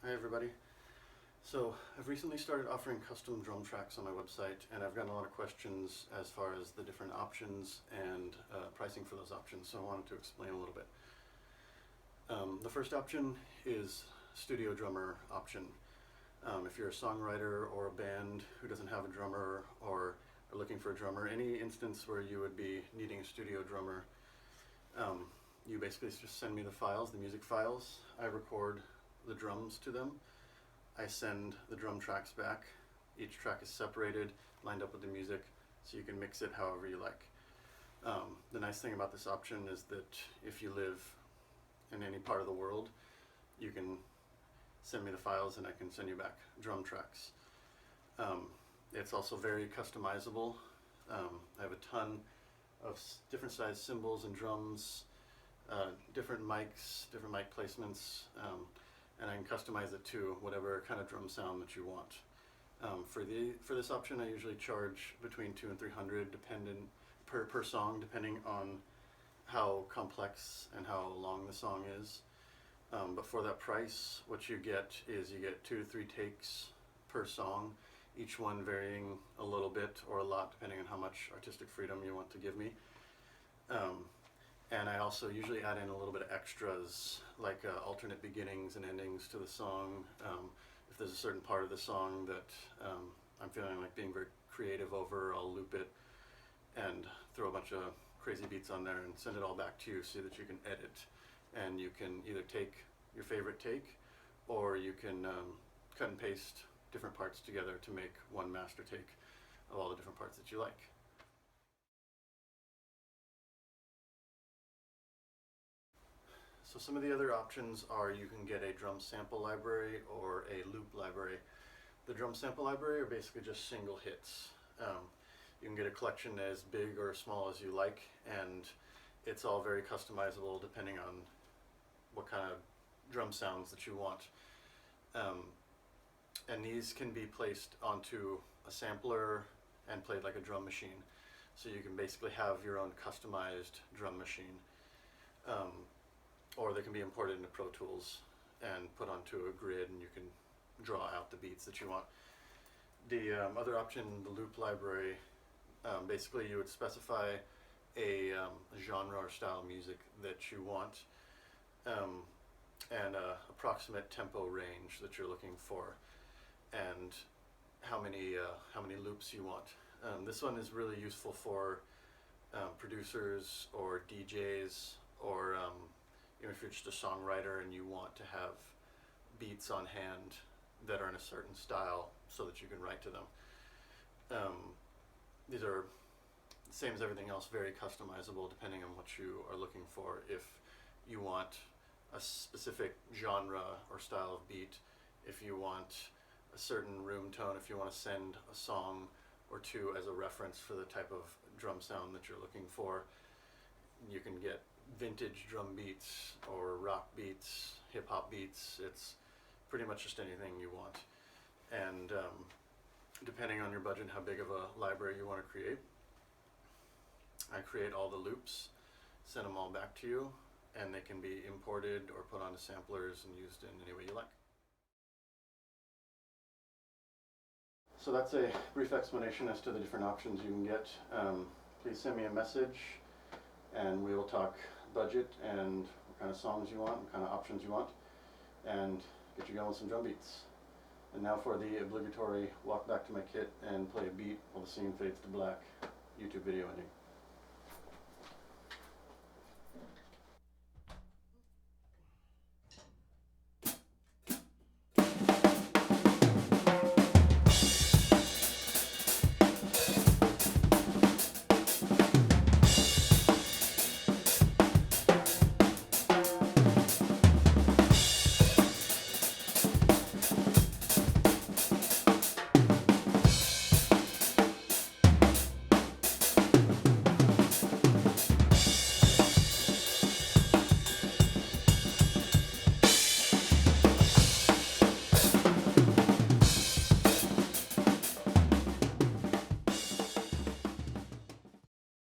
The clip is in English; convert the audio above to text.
Hi everybody. So I've recently started offering custom drum tracks on my website, and I've gotten a lot of questions as far as the different options and pricing for those options, so I wanted to explain a little bit. The first option is studio drummer option. If you're a songwriter or a band who doesn't have a drummer or are looking for a drummer, any instance where you would be needing a studio drummer, you basically just send me the files, the music files. I record the drums to them. I send the drum tracks back. Each track is separated, lined up with the music, so you can mix it however you like. The nice thing about this option is that if you live in any part of the world, you can send me the files and I can send you back drum tracks. It's also very customizable. I have a ton of different size cymbals and drums, different mics, different mic placements, and I can customize it to whatever kind of drum sound that you want. For this option, I usually charge between $200 and $300 per song, depending on how complex and how long the song is. But for that price, what you get is you get 2 to 3 takes per song, each one varying a little bit or a lot depending on how much artistic freedom you want to give me. And I also usually add in a little bit of extras, like alternate beginnings and endings to the song. If there's a certain part of the song that I'm feeling like being very creative over, I'll loop it and throw a bunch of crazy beats on there and send it all back to you so that you can edit. And you can either take your favorite take, or you can cut and paste different parts together to make one master take of all the different parts that you like. So some of the other options are you can get a drum sample library or a loop library. The drum sample library are basically just single hits. You can get a collection as big or small as you like, and it's all very customizable depending on what kind of drum sounds that you want. And these can be placed onto a sampler and played like a drum machine. So you can basically have your own customized drum machine. Or they can be imported into Pro Tools and put onto a grid, and you can draw out the beats that you want. The other option, the loop library, basically you would specify a genre or style of music that you want, and approximate tempo range that you're looking for, and how many loops you want. This one is really useful for producers or DJs, or if you're just a songwriter and you want to have beats on hand that are in a certain style so that you can write to them. These are the same as everything else, very customizable depending on what you are looking for. If you want a specific genre or style of beat, if you want a certain room tone, if you want to send a song or two as a reference for the type of drum sound that you're looking for, you can get vintage drum beats or rock beats, hip-hop beats. It's pretty much just anything you want. And depending on your budget and how big of a library you want to create, I create all the loops, send them all back to you, and they can be imported or put onto samplers and used in any way you like. So that's a brief explanation as to the different options you can get. Please send me a message and we will talk budget and what kind of songs you want, what kind of options you want, and get you going with some drum beats. And now for the obligatory walk back to my kit and play a beat while the scene fades to black YouTube video ending.